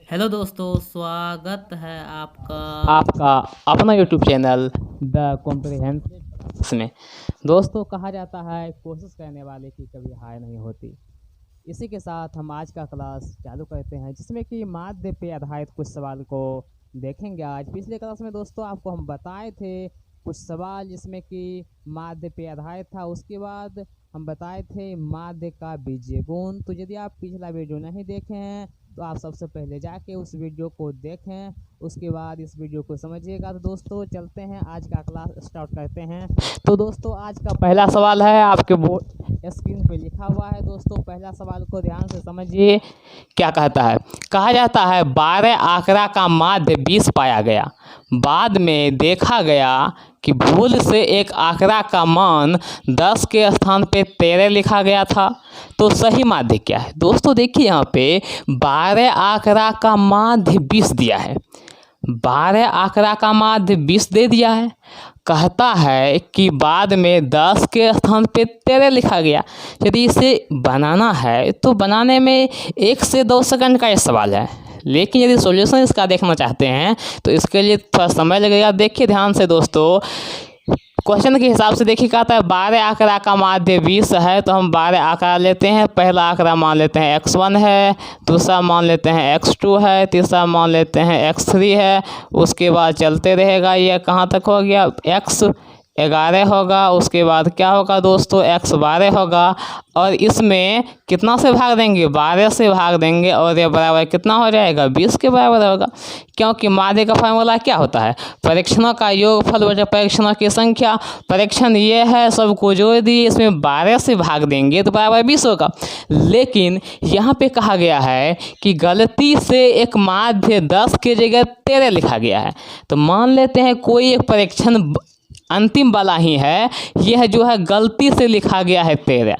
Hello दोस्तों, स्वागत है आपका आपका अपना यूट्यूब चैनल द कॉम्प्रिहेंसिव में। दोस्तों, कहा जाता है कोशिश करने वाले की कभी हार नहीं होती। इसी के साथ हम आज का क्लास चालू करते हैं, जिसमें कि माध्य पे आधारित कुछ सवाल को देखेंगे। आज पिछले क्लास में दोस्तों आपको हम बताए थे कुछ सवाल जिसमें कि माध्य पे आधारित था। उसके बाद हम बताए थे माध्य का बीजीय गुण। तो यदि आप पिछला वीडियो नहीं देखे हैं तो आप सबसे पहले जाके उस वीडियो को देखें, उसके बाद इस वीडियो को समझिएगा। तो दोस्तों चलते हैं, आज का क्लास स्टार्ट करते हैं। तो दोस्तों आज का पहला सवाल है, आपके बोर्ड स्क्रीन पे लिखा हुआ है। दोस्तों पहला सवाल को ध्यान से समझिए। क्या कहता है? कहा जाता है 12 आंकड़ा का माध्य 20 पाया गया। बाद में देखा गया कि भूल से एक आंकड़ा का मान 10 के स्थान पे 13 लिखा गया था। तो सही माध्य क्या है? दोस्तों देखिए, यहाँ पे 12 आंकड़ा का माध्य 20 दिया है। 12 आंकड़ा का माध्य 20 दे दिया है। कहता है कि बाद में 10 के स्थान पे 13 लिखा गया। यदि इसे बनाना है तो बनाने में 1 से 2 सेकंड का ये सवाल है, लेकिन यदि सॉल्यूशन इसका देखना चाहते हैं तो इसके लिए थोड़ा समय लगेगा। देखिए ध्यान से दोस्तों, क्वेश्चन के हिसाब से देखिए, कहता है 12 आंकड़ा का माध्य 20 है, तो हम 12 आंकड़ा लेते हैं। पहला आंकड़ा मान लेते हैं x1 है, दूसरा मान लेते हैं x2 है, तीसरा मान लेते हैं x3 है। उसके बाद चलते रहेगा, ये कहाँ तक हो गया? x11 होगा। उसके बाद क्या होगा दोस्तों? x12 होगा। और इसमें कितना से भाग देंगे? 12 से भाग देंगे, और ये बराबर कितना हो जाएगा? 20 के बराबर होगा। क्योंकि माध्य का फार्मूला क्या होता है? परीक्षणों का योगफल बटा परीक्षणों की संख्या। परीक्षण ये है, सबको जोड़ दिए, इसमें 12 से भाग देंगे तो बराबर 20 होगा। लेकिन यहाँ पे कहा गया है कि गलती से एक माध्य 10 की जगह 13 लिखा गया है। तो मान लेते हैं कोई एक परीक्षण अंतिम वाला ही है, यह जो है गलती से लिखा गया है 13।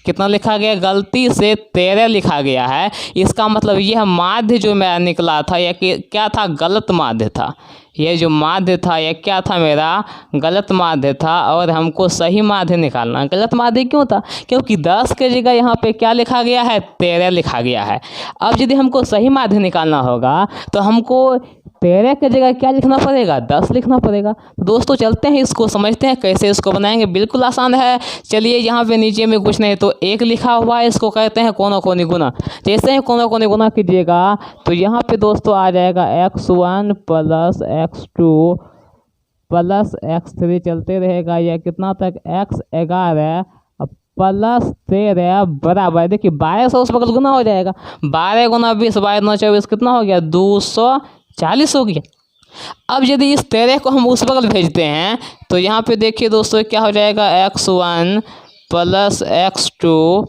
कितना लिखा गया? गलती से 13 लिखा गया है। इसका मतलब यह माध्य जो मेरा निकला था यह क्या था? गलत माध्य था। यह जो माध्य था यह क्या था? मेरा गलत माध्य था। और हमको सही माध्य निकालना। गलत माध्य क्यों था? क्योंकि 10 के जगह यहाँ पे क्या लिखा गया है? 13 लिखा गया है। अब यदि हमको सही माध्य निकालना होगा तो हमको 13 की जगह क्या लिखना पड़ेगा? 10 लिखना पड़ेगा। तो दोस्तों चलते हैं, इसको समझते हैं कैसे इसको बनाएंगे। बिल्कुल आसान है। चलिए, यहाँ पे नीचे में कुछ नहीं तो 1 लिखा हुआ है, इसको कहते हैं कोना कोनी गुना। जैसे ही कोना कोनी गुना कीजिएगा तो यहाँ पे दोस्तों आ जाएगा x1 plus x2 plus x3, चलते रहेगा यह कितना तक? x11 प्लस 13 बराबर, देखिए 12 से उस बगल गुना हो जाएगा। 12 गुना 20, 12 9 24, कितना हो गया? 240 हो गया। अब यदि इस 13 को हम उस बगल भेजते हैं तो यहाँ पे देखिए दोस्तों क्या हो जाएगा? x1 plus x2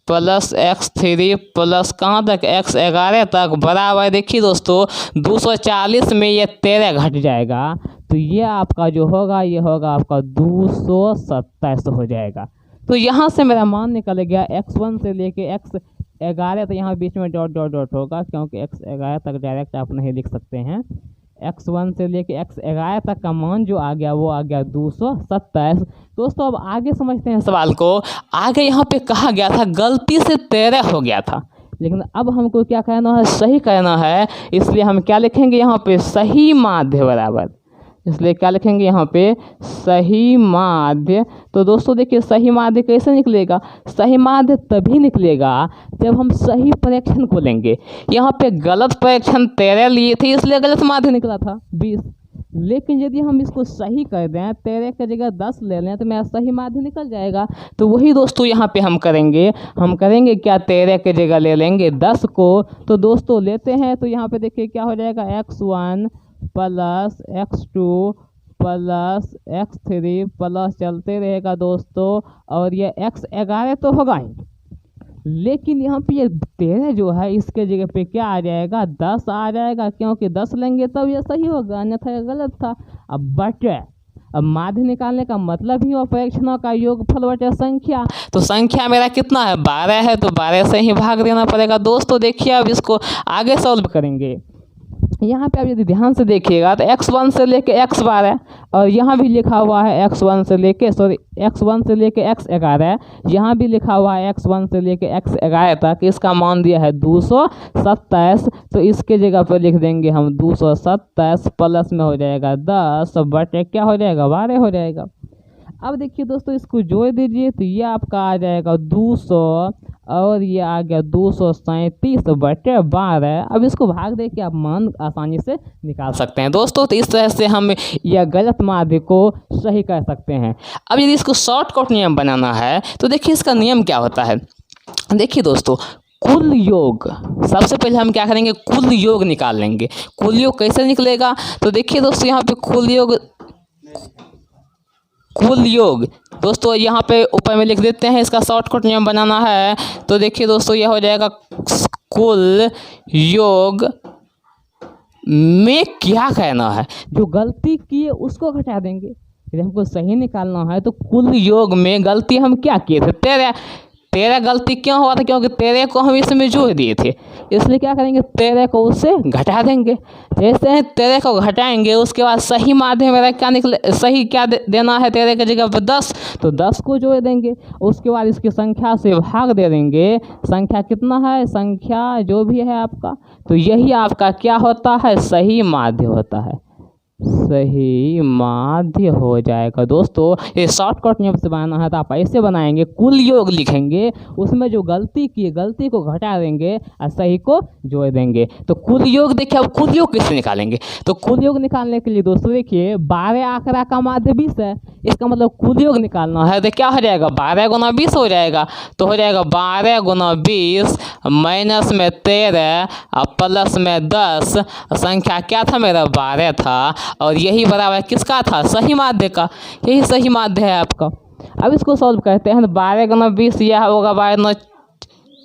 plus x3 plus कहाँ तक? x11 तक बराबर, देखिए दोस्तों 240 में ये 13 घट जाएगा। तो ये आपका जो होगा ये होगा आपका 227 हो जाएगा। तो यहाँ से मेरा मान निकल गया x1 से लेके x11, तो यहाँ बीच में डॉट डॉट डॉट होगा, क्योंकि x11 तक डायरेक्ट आप नहीं लिख सकते हैं। x1 से लेके x11 तक का मान जो आ गया वो आ गया 227। दोस्तों अब आगे समझते हैं सवाल को। आगे यहाँ पे कहा गया था गलती से 13 हो गया था, लेकिन अब हमको क्या करना है? सही करना है। इसलिए हम क्या लिखेंगे यहाँ पे? सही माध्य बराबर, इसलिए क्या लिखेंगे यहाँ पे? सही माध्य। तो दोस्तों देखिए, सही माध्य कैसे निकलेगा? सही माध्य तभी निकलेगा जब हम सही परीक्षण को लेंगे। यहाँ पे गलत परीक्षण 13 लिए थे, इसलिए गलत माध्य निकला था 20। लेकिन यदि हम इसको सही कर दें, 13 की जगह 10 ले लें, तो मेरा सही माध्य निकल जाएगा। तो वही दोस्तों यहाँ पे हम करेंगे क्या? 13 की जगह ले लेंगे 10 को। तो दोस्तों लेते हैं, तो यहाँ पे देखिए क्या हो जाएगा? x1 plus x2 plus x3 plus चलते रहेगा दोस्तों, और ये x11 तो होगा ही, लेकिन यहाँ पे ये 13 जो है इसके जगह पे क्या आ जाएगा? 10 आ जाएगा, क्योंकि 10 लेंगे तब ये सही होगा, अन्यथा ये गलत था। अब माध्य निकालने का मतलब ही और परीक्षणों का योगफल बटे संख्या। तो संख्या मेरा कितना है? 12 है, तो 12 से ही भाग देना पड़ेगा। दोस्तों देखिए, अब इसको आगे सॉल्व करेंगे। यहाँ पे आप यदि ध्यान से देखिएगा तो x1 से लेके x12 है, और यहाँ भी लिखा हुआ है x1 से लेके x1 से लेके x11 है, यहाँ भी लिखा हुआ है x1 से लेके x11 तक। इसका मान दिया है 227, तो इसके जगह पर लिख देंगे हम 227 प्लस में हो जाएगा 10 बटे क्या हो जाएगा 12 हो जाएगा। अब देखिए दोस्तों, इसको जोड़ दीजिए तो ये आपका आ जाएगा 200 और ये आ गया 237 बटे 12। अब इसको भाग दे के आप मान आसानी से निकाल सकते हैं दोस्तों। तो इस तरह से हम यह गलत माध्य को सही कर सकते हैं। अब यदि इसको शॉर्टकट नियम बनाना है तो देखिए इसका नियम क्या होता है। देखिए दोस्तों, कुल योग, सबसे पहले हम क्या करेंगे, कुल योग निकाल लेंगे। कुल योग कैसे निकलेगा, तो देखिए दोस्तों यहाँ पे कुल योग दोस्तों यहाँ पे ऊपर में लिख देते हैं। इसका शॉर्टकट नियम बनाना है तो देखिए दोस्तों यह हो जाएगा कुल योग में क्या कहना है, जो गलती किए उसको घटा देंगे। यदि हमको सही निकालना है तो कुल योग में गलती हम क्या किए थे, 13 गलती क्यों हुआ था, क्योंकि 13 को हम इसमें जोड़ दिए थे, इसलिए क्या करेंगे 13 को उससे घटा देंगे। जैसे ही 13 को घटाएंगे उसके बाद सही माध्य मेरा क्या निकले, सही क्या देना है 13 की जगह पर 10, तो 10 को जोड़ देंगे। उसके बाद इसकी संख्या से भाग दे देंगे। संख्या कितना है, संख्या जो भी है आपका, तो यही आपका क्या होता है, सही माध्य होता है, सही माध्य हो जाएगा। दोस्तों ये शॉर्टकट नियम से बनाना है तो आप ऐसे बनाएंगे, कुल योग लिखेंगे, उसमें जो गलती की गलती को घटा देंगे और सही को जोड़ देंगे। तो कुल योग देखिए, अब कुल योग कैसे निकालेंगे, तो कुल योग निकालने के लिए दोस्तों देखिए 12 आंकड़ा का माध्य 20 है, इसका मतलब कुल योग निकालना है तो क्या हो जाएगा 12 गुना 20 हो जाएगा। तो हो जाएगा 12 गुना 20 माइनस में 13 और प्लस में 10, संख्या क्या था मेरा 12 था, और यही बराबर किसका था, सही माध्य का, यही सही माध्य है आपका। अब इसको सॉल्व करते हैं तो 12 गुना 20 यह होगा 12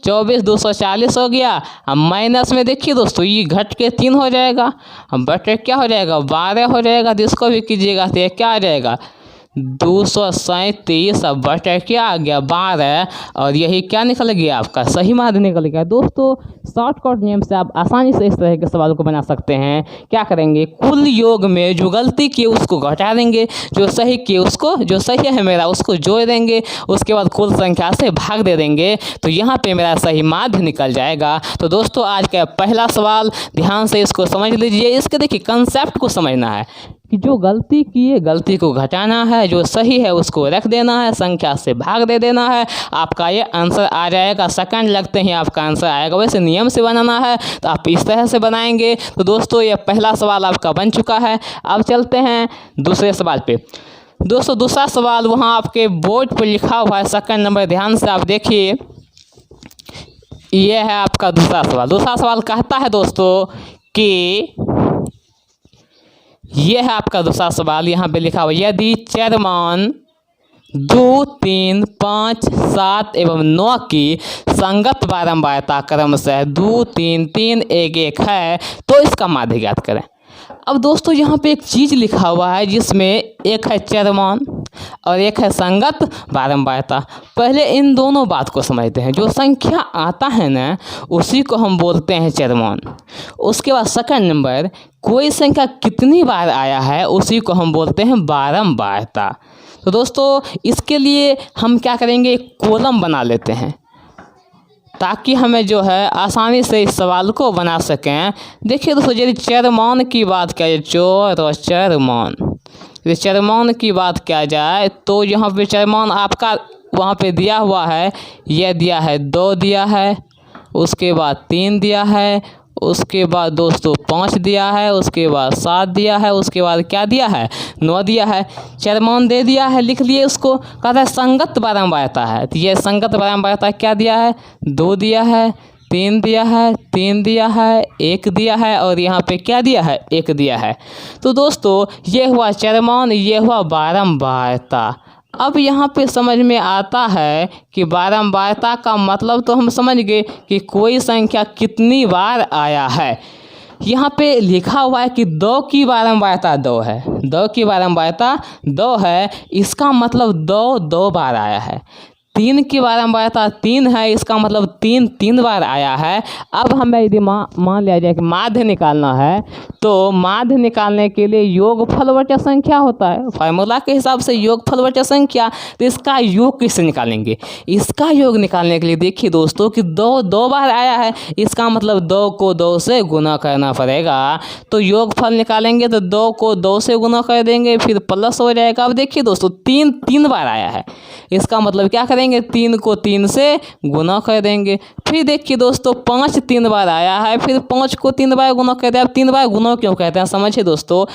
24 240 हो गया। अब माइनस में देखिए दोस्तों ये घट के 3 हो जाएगा, अब बटे क्या हो जाएगा 12 हो जाएगा। तो इसको भी कीजिएगा तो ये क्या आ जाएगा 237 बटे क्या आ गया 12, और यही क्या निकल गया आपका सही माध्य निकल गया। दोस्तों शॉर्टकट नियम से आप आसानी से इस तरह के सवाल को बना सकते हैं। क्या करेंगे, कुल योग में जो गलती की उसको घटा देंगे, जो सही की उसको, जो सही है मेरा उसको जोड़ देंगे, उसके बाद कुल संख्या से भाग दे देंगे, तो यहाँ पे मेरा सही माध्य निकल जाएगा। तो दोस्तों आज का पहला सवाल ध्यान से इसको समझ लीजिए। इसके देखिए कंसेप्ट को समझना है कि जो गलती की है गलती को घटाना है, जो सही है उसको रख देना है, संख्या से भाग दे देना है, आपका ये आंसर आ जाएगा। सेकंड लगते ही आपका आंसर आएगा। वैसे नियम से बनाना है तो आप इस तरह से बनाएंगे। तो दोस्तों ये पहला सवाल आपका बन चुका है। अब चलते हैं दूसरे सवाल पे। दोस्तों दूसरा सवाल वहाँ आपके बोर्ड पर लिखा हुआ है, सेकंड नंबर, ध्यान से आप देखिए। ये है आपका दूसरा सवाल। दूसरा सवाल कहता है दोस्तों कि यह है आपका दूसरा सवाल, यहाँ पे लिखा हुआ यदि चरमान 2, 3, 5, 7 एवं 9 की संगत बारंबारता क्रमशः 2, 3, 3, 1, 1 है तो इसका माध्य ज्ञात करें। अब दोस्तों यहाँ पे एक चीज़ लिखा हुआ है जिसमें एक है चरमान और एक है संगत बारंबारता। पहले इन दोनों बात को समझते हैं। जो संख्या आता है ना उसी को हम बोलते हैं चरमान। उसके बाद सेकंड नंबर, कोई संख्या कितनी बार आया है उसी को हम बोलते हैं बारंबारता। तो दोस्तों इसके लिए हम क्या करेंगे, एक कॉलम बना लेते हैं ताकि हमें जो है आसानी से इस सवाल को बना सकें। देखिए दोस्तों यदि चरमान की बात किया जाए, चरमान, यदि चरमान की बात किया जाए तो यहाँ पे चरमान आपका वहाँ पे दिया हुआ है, यह दिया है 2 दिया है, उसके बाद 3 दिया है, उसके बाद दोस्तों 5 दिया है, उसके बाद 7 दिया है, उसके बाद क्या दिया है 9 दिया है। चरमान दे दिया है, लिख लिए उसको। कहता है संगत बारंबारता है, तो ये संगत बारंबारता क्या दिया है 2 दिया है, 3 दिया है, 3 दिया है, 1 दिया है, और यहाँ पे क्या दिया है 1 दिया है। तो दोस्तों ये हुआ चरमान, ये हुआ बारंबारता। अब यहाँ पे समझ में आता है कि बारंबारता का मतलब तो हम समझ गए कि कोई संख्या कितनी बार आया है। यहाँ पे लिखा हुआ है कि 2 की बारंबारता 2 है, 2 की बारंबारता 2 है, इसका मतलब 2 2 बार आया है। 3 के बारे में बताया था, 3 है, इसका मतलब 3 3 बार आया है। अब हमें यदि मान लिया जाए कि माध्य निकालना है, तो माध्य निकालने के लिए योगफल बटे संख्या होता है, फार्मूला के हिसाब से योगफल बटे संख्या। तो इसका योग कैसे निकालेंगे? इसका योग निकालने के लिए देखिए दोस्तों कि 2 बार आया है, इसका मतलब 2 को 2 से गुना करना पड़ेगा। तो योगफल निकालेंगे तो 2 को 2 से गुना कर देंगे, फिर प्लस हो जाएगा। अब देखिए दोस्तों 3 3 बार आया है, इसका मतलब क्या करेंगे? 3 को 3 से गुना कर देंगे। फिर देखिए दोस्तों 5 3 बार आया है, फिर 5 को 3 बार गुना कर दें। अब 3 बार गुना क्यों कहते हैं समझिए दोस्तों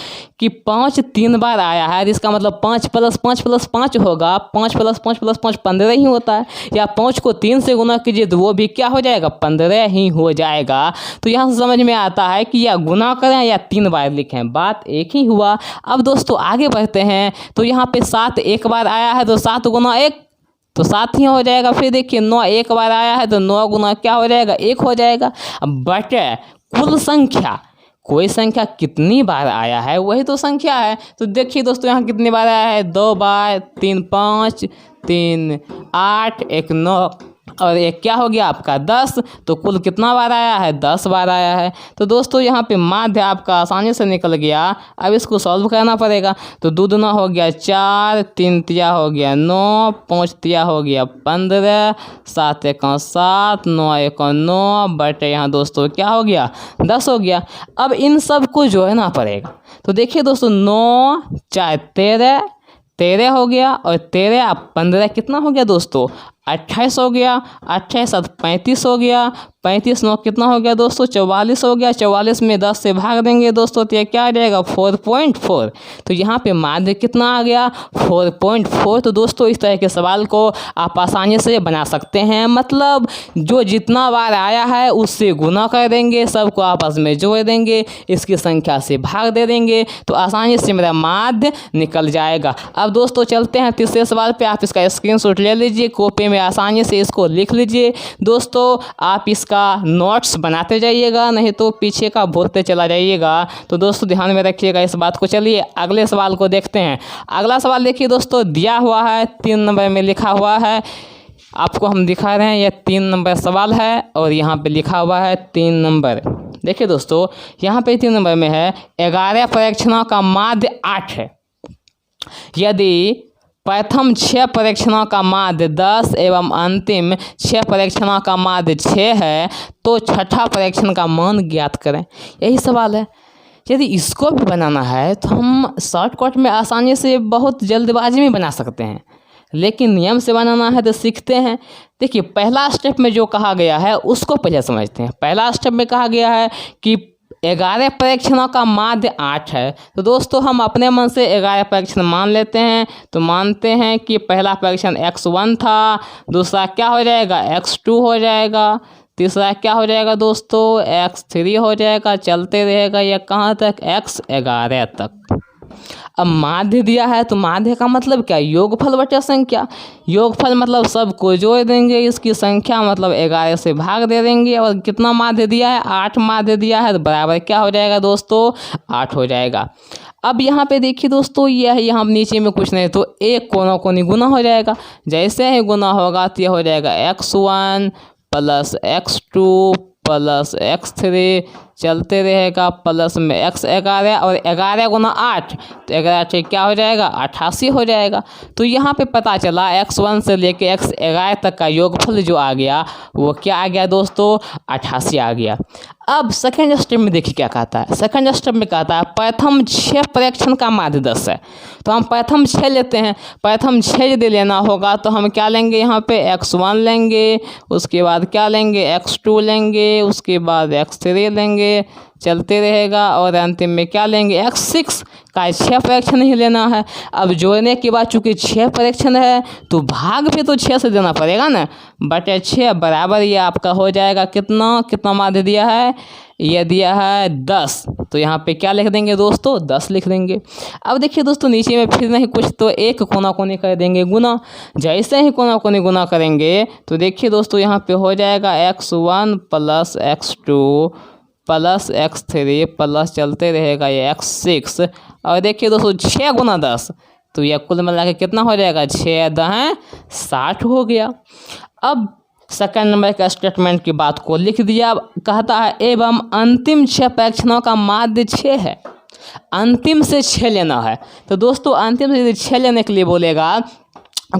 कि 5 3 बार आया है, इसका मतलब 5 + 5 + 5 होगा, 5 + 5 + 5 15 ही होता है। या 5 को 3 से गुना कीजिए तो वो भी क्या हो जाएगा? 15 ही हो जाएगा। तो यहाँ से समझ में आता है कि या गुना करें या 3 बार लिखें, बात एक ही हुआ। अब दोस्तों आगे बढ़ते हैं, तो यहाँ पे 7 एक बार आया है, तो 7 गुना 1 तो 7 ही हो जाएगा। फिर देखिए 9 एक बार आया है, तो 9 गुना क्या हो जाएगा? 1 हो जाएगा। अब बटे कुल संख्या, कोई संख्या कितनी बार आया है वही तो संख्या है। तो देखिए दोस्तों यहाँ कितनी बार आया है? 2 बार, 3 5, 3 8, 1 9 और एक क्या हो गया आपका 10। तो कुल कितना बार आया है? 10 बार आया है। तो दोस्तों यहाँ पे माध्य आपका आसानी से निकल गया। अब इसको सॉल्व करना पड़ेगा। तो 2 दूना हो गया 4, 3 तिया हो गया 9, 5 तिया हो गया 15, 7 एका 7, 9 एका 9 बटे यहाँ दोस्तों क्या हो गया? 10 हो गया। अब इन सब को जोड़ना पड़ेगा। तो देखिए दोस्तों 9 4 13 13 हो गया, और 13 अब 15 कितना हो गया दोस्तों? 28 हो गया। 28 7 35 हो गया। 35 9 कितना हो गया दोस्तों? 44 हो गया। 44 में 10 से भाग देंगे दोस्तों तो ये क्या आ जाएगा? 4.4। तो यहाँ पे माध्य कितना आ गया? 4.4। तो दोस्तों इस तरह के सवाल को आप आसानी से बना सकते हैं, मतलब जो जितना बार आया है उससे गुना कर देंगे, सबको आपस में जोड़ देंगे, इसकी संख्या से भाग दे देंगे, तो आसानी से मेरा माध्य निकल जाएगा। अब दोस्तों चलते हैं तीसरे सवाल पे। आप इसका स्क्रीनशॉट ले लीजिए, कॉपी में आसानी से इसको लिख लीजिए। दोस्तों आप इसका नोट्स बनाते जाइएगा, नहीं तो पीछे का भूलते चला जाइएगा। तो दोस्तों ध्यान में रखिएगा इस बात को। चलिए अगले सवाल को देखते हैं। अगला सवाल देखिए दोस्तों, दिया हुआ है 3 नंबर में लिखा हुआ है, आपको हम दिखा रहे हैं, यह 3 नंबर सवाल है और यहाँ पे लिखा हुआ है 3 नंबर। देखिए दोस्तों यहाँ पे 3 नंबर में है 11 परीक्षणों का माध्य 8 है। यदि प्रथम 6 परीक्षणों का माध्य 10 एवं अंतिम 6 परीक्षणों का माध्य 6 है, तो छठा परीक्षण का मान ज्ञात करें। यही सवाल है। यदि इसको भी बनाना है तो हम शॉर्टकट में आसानी से बहुत जल्दबाजी में बना सकते हैं, लेकिन नियम से बनाना है तो सीखते हैं। देखिए पहला स्टेप में जो कहा गया है उसको पहले समझते हैं। पहला स्टेप में कहा गया है कि 11 परीक्षणों का माध्य 8 है। तो दोस्तों हम अपने मन से 11 परीक्षण मान लेते हैं। तो मानते हैं कि पहला परीक्षण x1 था, दूसरा क्या हो जाएगा? x2 हो जाएगा, तीसरा क्या हो जाएगा दोस्तों? x3 हो जाएगा, चलते रहेगा ये कहाँ तक? x11 तक। अब माध्य दिया है तो माध्य का मतलब क्या? योगफल बटे संख्या। योगफल मतलब सब को जोड़ देंगे, इसकी संख्या मतलब 11 से भाग दे देंगे। और कितना माध्य दिया है? 8 माध्य दिया है, तो बराबर क्या हो जाएगा दोस्तों? 8 हो जाएगा। अब यहाँ पे देखिए दोस्तों यह यहाँ नीचे में कुछ नहीं, तो एक कोना कोनी गुना हो जाएगा। जैसे ही गुना होगा तो यह हो जाएगा x1 + x2 + x3 चलते रहेगा, प्लस में x11 और 11 गुना 8, तो 11 क्या हो जाएगा? 88 हो जाएगा। तो यहाँ पे पता चला x1 से लेके x11 तक का योगफल जो आ गया वो क्या आ गया दोस्तों? 88 आ गया। अब सेकेंड स्टेप में देखिए क्या कहता है। सेकेंड स्टेप में कहता है प्रथम 6 परीक्षण का माध्य 10 है। तो हम प्रथम 6 लेते हैं। प्रथम 6 यदि लेना होगा तो हम क्या लेंगे? यहाँ पे x1 लेंगे, उसके बाद क्या लेंगे? x2 लेंगे, उसके बाद x3 लेंगे, चलते रहेगा, और अंतिम में क्या लेंगे? x6 का 6 परीक्षण ही लेना है। अब जोड़ने के बाद चूंकि 6 परीक्षण है तो भाग भी तो 6 से देना पड़ेगा ना, बटे 6 बराबर ये आपका हो जाएगा कितना माध्य दिया है? ये दिया है 10। तो यहाँ पे क्या लिख देंगे दोस्तों? 10 लिख देंगे। अब देखिए दोस्तों नीचे में फिर नहीं कुछ, तो एक कोना कोनी कर देंगे गुना। जैसे ही कोना कोनी गुना करेंगे तो देखिए दोस्तों यहाँ पे हो जाएगा x1 + x2 + x3 प्लस चलते रहेगा ये x6। और देखिए दोस्तों 6 गुना 10 तो यह कुल मिला के कितना हो जाएगा, 6 दहें 60 हो गया। अब सेकंड नंबर का स्टेटमेंट की बात को लिख दिया। अब कहता है एवं अंतिम 6 परीक्षणों का माध्य 6 है, अंतिम से 6 लेना है। तो दोस्तों अंतिम से यदि 6 लेने के लिए बोलेगा,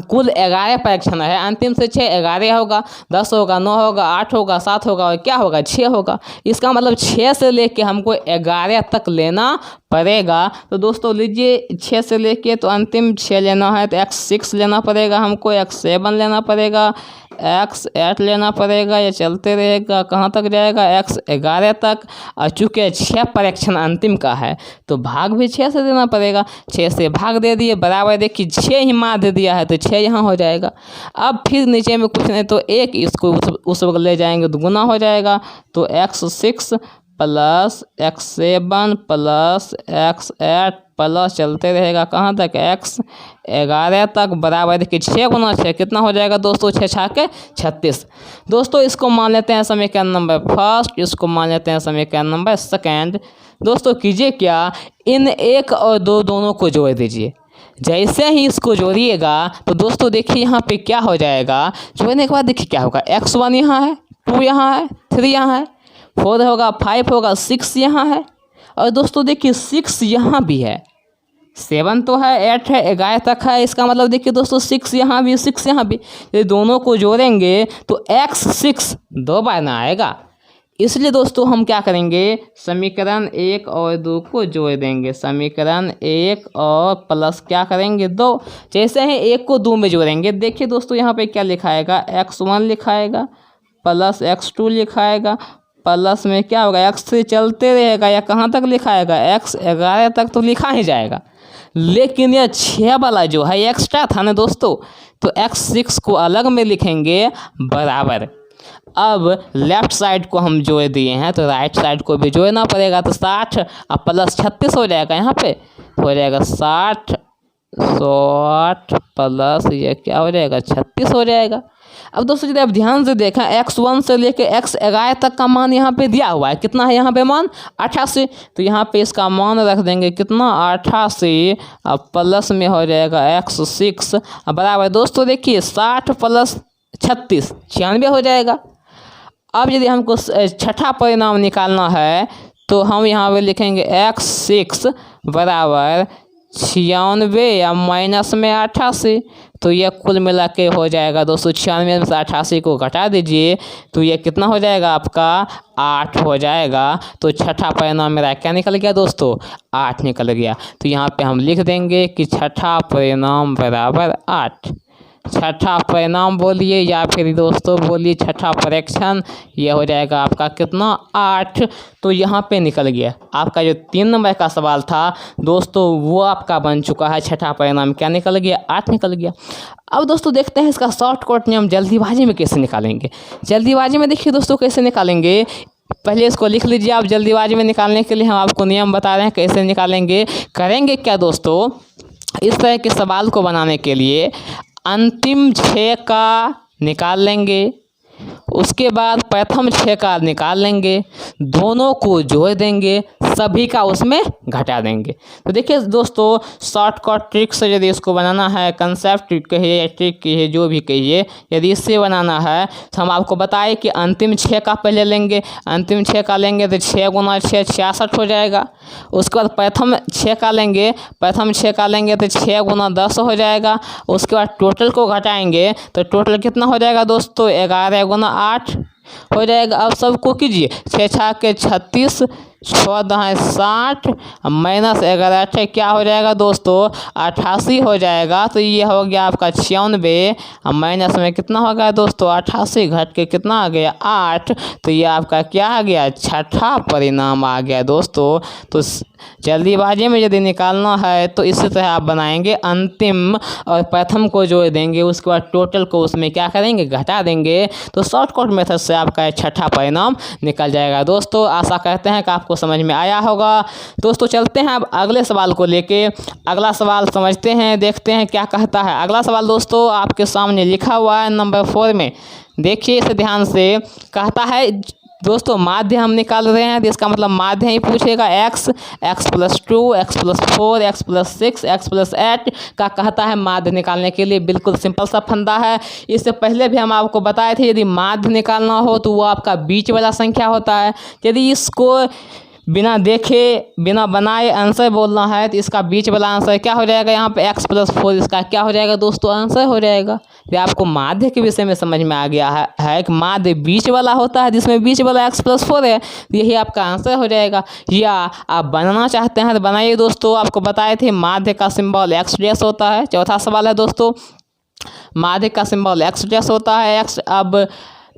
कुल 11 परीक्षण है, अंतिम से 6 11 होगा, 10 होगा, 9 होगा, 8 होगा, 7 होगा और क्या होगा, 6 होगा। इसका मतलब 6 से लेके हमको 11 तक लेना पड़ेगा। तो दोस्तों लीजिए 6 से लेके तो अंतिम 6 लेना है, तो x6 लेना पड़ेगा हमको, x7 लेना पड़ेगा, x8 लेना पड़ेगा, ये चलते रहेगा कहाँ तक जाएगा, x11 तक। और चूँकि 6 परीक्षण अंतिम का है तो भाग भी 6 से देना पड़ेगा। 6 से भाग दे दिए, बराबर देखिए 6 ही माध्य दिया है तो 6 यहाँ हो जाएगा। अब फिर नीचे में कुछ नहीं तो 1 इसको उस वक्त ले जाएंगे तो गुना हो जाएगा। तो x6 plus x7 plus x8 plus चलते रहेगा कहाँ तक, x11 तक, बराबर देखिए 6 गुना 6 कितना हो जाएगा दोस्तों, 6 6 के 36। दोस्तों इसको मान लेते हैं समीकरण नंबर फर्स्ट, इसको मान लेते हैं समीकरण नंबर सेकंड। दोस्तों कीजिए क्या, इन 1 और 2 दोनों को जोड़ दीजिए। जैसे ही इसको जोड़िएगा तो दोस्तों देखिए यहाँ पे क्या हो जाएगा, जोड़ने के बाद देखिए क्या होगा, x1 यहाँ है, 2 यहाँ है, 3 यहाँ है, 4 होगा, 5 होगा, 6 यहाँ है और दोस्तों देखिए 6 यहाँ भी है, 7 तो है, 8 है, 11 तक है। इसका मतलब देखिए दोस्तों 6 यहाँ भी, 6 यहाँ भी, ये दोनों को जोड़ेंगे तो x6 2 बार ना आएगा। इसलिए दोस्तों हम क्या करेंगे, समीकरण 1 और 2 को जोड़ देंगे। समीकरण 1 और प्लस क्या करेंगे 2, जैसे ही 1 को 2 में जोड़ेंगे देखिए दोस्तों यहाँ पे क्या लिखाएगा, x1 लिखाएगा प्लस x2 लिखाएगा, प्लस में क्या होगा, x3 चलते रहेगा या कहाँ तक लिखाएगा, x11 तक तो लिखा ही जाएगा। लेकिन यह 6 वाला जो है एक्स्ट्रा था ना दोस्तों, तो x6 को अलग में लिखेंगे बराबर। अब लेफ्ट साइड को हम जोड़ दिए हैं तो राइट साइड को भी जोड़ना पड़ेगा। तो 60 और प्लस 36 हो जाएगा, यहाँ पे हो जाएगा 60 प्लस ये क्या हो जाएगा, 36 हो जाएगा। अब दोस्तों यदि आप ध्यान से देखा, x1 से लेके x11 तक का मान यहाँ पे दिया हुआ है, कितना है यहाँ पे मान 88। तो यहाँ पे इसका मान रख देंगे कितना, 88, अब प्लस में हो जाएगा x6 बराबर दोस्तों देखिए 60 प्लस 36 96 हो जाएगा। अब यदि हमको छठा परिणाम निकालना है तो हम यहाँ पे लिखेंगे x6 बराबर 96 या माइनस में 88। तो यह कुल मिला के हो जाएगा दोस्तों 96 में से 88 को घटा दीजिए तो यह कितना हो जाएगा आपका 8 हो जाएगा। तो छठा परिणाम मेरा क्या निकल गया दोस्तों, 8 निकल गया। तो यहाँ पे हम लिख देंगे कि छठा परिणाम बराबर 8। छठा परिणाम बोलिए या फिर दोस्तों बोलिए छठा परीक्षण, यह हो जाएगा आपका कितना 8। तो यहाँ पे निकल गया आपका जो 3 नंबर का सवाल था दोस्तों, वो आपका बन चुका है। छठा परिणाम क्या निकल गया, 8 निकल गया। अब दोस्तों देखते हैं इसका शॉर्टकट नियम जल्दीबाजी में कैसे निकालेंगे। जल्दीबाजी में देखिए दोस्तों कैसे निकालेंगे, पहले इसको लिख लीजिए आप। जल्दीबाजी में निकालने के लिए हम आपको नियम बता रहे हैं कैसे निकालेंगे। करेंगे क्या दोस्तों, इस तरह के सवाल को बनाने के लिए अंतिम 6 का निकाल लेंगे, उसके बाद प्रथम 6 का निकाल लेंगे, दोनों को जोड़ देंगे, सभी का उसमें घटा देंगे। तो देखिए दोस्तों शॉर्टकट ट्रिक से यदि इसको बनाना है, कंसेप्ट कहिए या ट्रिक कहिए जो भी कहिए, यदि इससे बनाना है तो हम आपको बताएं कि अंतिम 6 का पहले लेंगे। अंतिम 6 का लेंगे तो 6 गुना 6 66 हो जाएगा। उसके बाद प्रथम 6 का लेंगे, प्रथम 6 का लेंगे तो 6 गुना 10 हो जाएगा। उसके बाद टोटल को घटाएंगे तो टोटल कितना हो जाएगा दोस्तों, 11 गुना 8 हो जाएगा। अब सबको कीजिए, 6 6 के 36, 6 दहाई 60 माइनस 11 क्या हो जाएगा दोस्तों 88 हो जाएगा। तो ये हो गया आपका 96, माइनस में कितना हो गया दोस्तों 88, घट के कितना आ गया 8। तो ये आपका क्या आ गया, छठा परिणाम आ गया दोस्तों। तो जल्दीबाजी में यदि निकालना है तो इसी तरह आप बनाएंगे, अंतिम और प्रथम को जोड़ देंगे, उसके बाद टोटल को उसमें क्या करेंगे, घटा देंगे। तो शॉर्टकट मेथड से आपका छठा परिणाम निकल जाएगा दोस्तों। आशा करते हैं कि आपको समझ में आया होगा। दोस्तों चलते हैं अब अगले सवाल को लेके। अगला सवाल समझते हैं, देखते हैं क्या कहता है। अगला सवाल दोस्तों आपके सामने लिखा हुआ है नंबर 4 में, देखिए इसे ध्यान से। कहता है दोस्तों माध्य हम निकाल रहे हैं तो इसका मतलब माध्य ही पूछेगा। x +2 x +4 x +6 x +8 का कहता है माध्य निकालने के लिए। बिल्कुल सिंपल सा फंदा है। इससे पहले भी हम आपको बताए थे यदि माध्य निकालना हो तो वो आपका बीच वाला संख्या होता है। यदि इसको बिना देखे बिना बनाए आंसर बोलना है तो इसका बीच वाला आंसर क्या हो जाएगा, यहाँ पे x +4 इसका क्या हो जाएगा दोस्तों, आंसर हो जाएगा। ये आपको माध्य के विषय में समझ में आ गया है कि माध्य बीच वाला होता है जिसमें बीच वाला x +4 है, यही आपका आंसर हो जाएगा। या आप बनाना चाहते हैं तो बनाइए दोस्तों। आपको बताए थे माध्य का सिंबल x' होता है। चौथा सवाल है दोस्तों, माध्य का सिंबल x' होता है। अब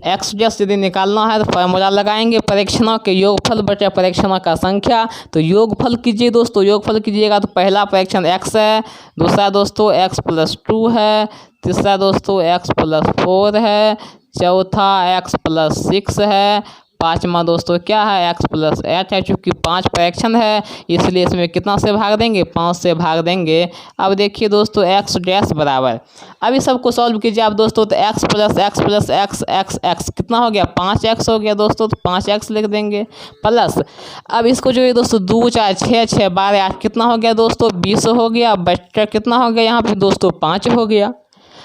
x' यदि निकालना है तो फार्मूला लगाएंगे परीक्षणों के योगफल बटे परीक्षणों का संख्या। तो योगफल कीजिए दोस्तों, योगफल कीजिएगा तो पहला परीक्षण x है, दूसरा दोस्तों x +2 है, तीसरा दोस्तों x +4 है, चौथा x +6 है, पाँचवा दोस्तों क्या है x +8 है। चूँकि 5 परीक्षण है इसलिए इसमें कितना से भाग देंगे, 5 से भाग देंगे। अब देखिए दोस्तों x' बराबर, अब इस सबको सॉल्व कीजिए आप दोस्तों तो x + x कितना हो गया, 5x हो गया दोस्तों। तो 5x लिख देंगे प्लस, अब इसको जो है दोस्तों 2 4 6 6 12 8 कितना हो गया दोस्तों, 20 हो गया। बच्चा कितना हो गया यहाँ पे दोस्तों, 5 हो गया।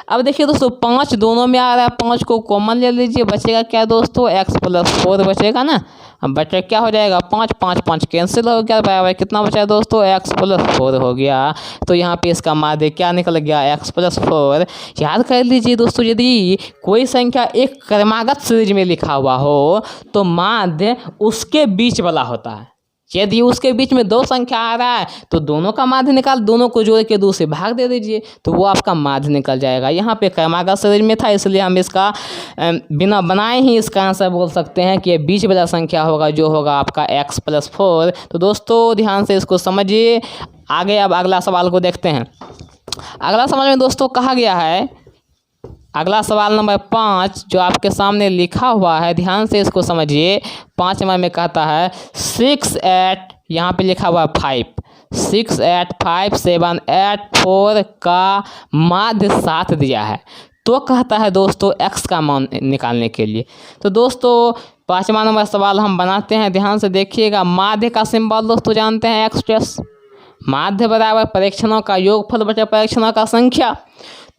अब देखिए दोस्तों 5 दोनों में आ रहा है, 5 को कॉमन ले लीजिए, बचेगा क्या दोस्तों, x +4 बचेगा ना। अब बच्चा क्या हो जाएगा, 5 5 5 कैंसिल हो गया, बराबर कितना बचा दोस्तों, x +4 हो गया। तो यहाँ पे इसका माध्य क्या निकल गया, x +4। याद कर लीजिए दोस्तों, यदि कोई संख्या एक क्रमागत सीरीज में लिखा हुआ हो तो माध्य उसके बीच वाला होता है। यदि उसके बीच में 2 संख्या आ रहा है तो दोनों का माध्य निकाल, दोनों को जोड़ के 2 से भाग दे दीजिए तो वो आपका माध्य निकल जाएगा। यहाँ पे क्रमागत सीरीज में था इसलिए हम इसका बिना बनाए ही इसका आंसर बोल सकते हैं कि ये बीच वाला संख्या होगा जो होगा आपका x +4। तो दोस्तों ध्यान से इसको समझिए। आगे अब अगला सवाल को देखते हैं। अगला सवाल में दोस्तों कहा गया है, अगला सवाल नंबर 5 जो आपके सामने लिखा हुआ है, ध्यान से इसको समझिए। 5 नंबर में कहता है 6 8, यहाँ पे लिखा हुआ है 5, 6 8 5 7 8 4 का माध्य 7 दिया है। तो कहता है दोस्तों x का मान निकालने के लिए। तो दोस्तों 5वां नंबर सवाल हम बनाते हैं, ध्यान से देखिएगा। माध्य का सिंबल दोस्तों जानते हैं x', माध्य बराबर परीक्षणों का योगफल बटे परीक्षणों का संख्या।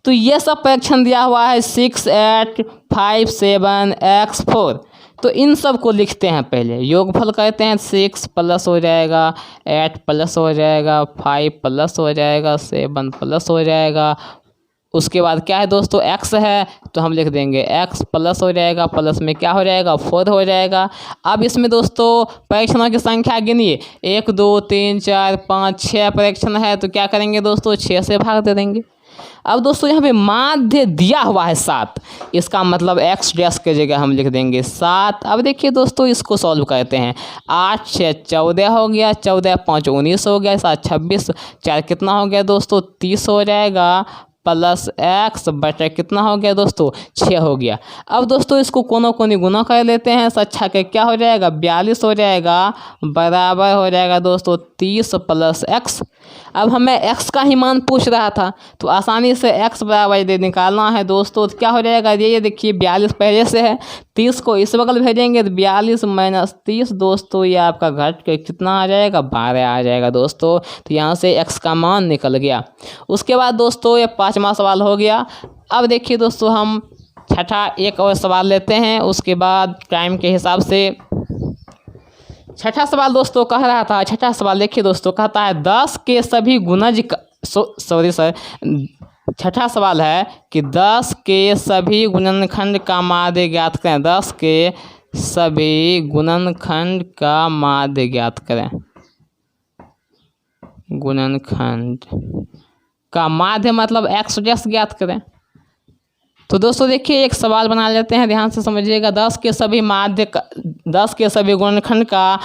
तो ये सब परीक्षण दिया हुआ है 6 8 5 7 x 4। तो इन सब को लिखते हैं, पहले योगफल करते हैं। 6 प्लस हो जाएगा, 8 प्लस हो जाएगा, 5 प्लस हो जाएगा, 7 प्लस हो जाएगा। उसके बाद क्या है दोस्तों, x है तो हम लिख देंगे x प्लस हो जाएगा, प्लस में क्या हो जाएगा 4 हो जाएगा। अब इसमें दोस्तों परीक्षणों की संख्या गिनिए, 1 2 3 4 5 6 परीक्षण है तो क्या करेंगे दोस्तों, 6 से भाग दे देंगे। अब दोस्तों यहाँ पे माध्य दिया हुआ है 7, इसका मतलब x' के जगह हम लिख देंगे 7। अब देखिए दोस्तों इसको सॉल्व करते हैं। 8 6 14 हो गया, 14 5 19 हो गया, 7 26, 4 कितना हो गया दोस्तों 30 हो जाएगा, प्लस x बटे कितना हो गया दोस्तों 6 हो गया। अब दोस्तों इसको कोनों कोनी गुना कर लेते हैं, 7 के क्या हो जाएगा 42 हो जाएगा, बराबर हो जाएगा दोस्तों 30 प्लस x। अब हमें x का ही मान पूछ रहा था तो आसानी से x बराबर यदि निकालना है दोस्तों तो क्या हो जाएगा, ये देखिए 42 पहले से है, 30 को इस बगल भेजेंगे तो 42 माइनस 30 दोस्तों ये आपका घट के कितना आ जाएगा 12 आ जाएगा दोस्तों। तो यहाँ से x का मान निकल गया। उसके बाद दोस्तों ये 5वां सवाल हो गया। अब देखिए दोस्तों हम छठा एक और सवाल लेते हैं, उसके बाद टाइम के हिसाब से। छठा सवाल दोस्तों कह रहा था, छठा सवाल देखिए दोस्तों कहता है 10 के सभी गुणज छठा सवाल है कि 10 के सभी गुणनखंड का माध्य ज्ञात करें। 10 के सभी गुणनखंड का माध्य ज्ञात करें। गुणनखंड का माध्य मतलब x' ज्ञात करें। तो दोस्तों देखिए एक सवाल बना लेते हैं, ध्यान से समझिएगा। 10 के सभी गुणनखंड का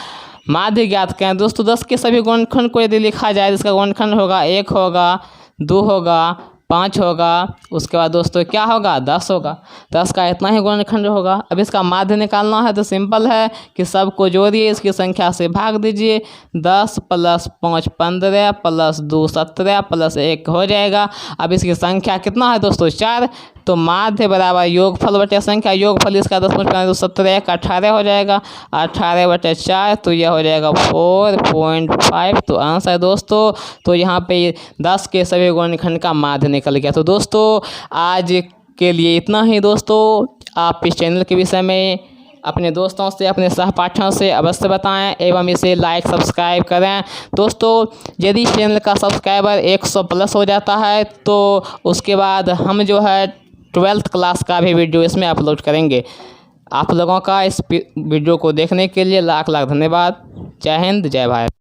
माध्य ज्ञात करें। दोस्तों 10 के सभी गुणनखंड को यदि लिखा जाए तो इसका गुणनखंड होगा 1 होगा, 2 होगा, 5 होगा, उसके बाद दोस्तों क्या होगा 10 होगा। 10 का इतना ही गुणनखंड होगा। अब इसका माध्य निकालना है तो सिंपल है कि सबको जोड़िए, इसकी संख्या से भाग दीजिए। 10 प्लस 5 15 प्लस 2 17 प्लस 1 हो जाएगा। अब इसकी संख्या कितना है दोस्तों 4। तो माध्य बराबर योगफल बटे संख्या, योगफल इसका 10 तो 17 का 18 हो जाएगा, 18 बटे 4 तो यह हो जाएगा 4.5। तो आंसर है दोस्तों, तो यहाँ पे 10 के सभी गुणनखंड का माध्य निकल गया। तो दोस्तों आज के लिए इतना ही दोस्तों। आप इस चैनल के विषय में अपने दोस्तों से, अपने सहपाठियों से अवश्य बताएं एवं इसे लाइक सब्सक्राइब करें। दोस्तों यदि चैनल का सब्सक्राइबर 100 प्लस हो जाता है तो उसके बाद हम जो है 12th क्लास का भी वीडियो इसमें अपलोड करेंगे। आप लोगों का इस वीडियो को देखने के लिए लाख लाख धन्यवाद। जय हिंद, जय भारत।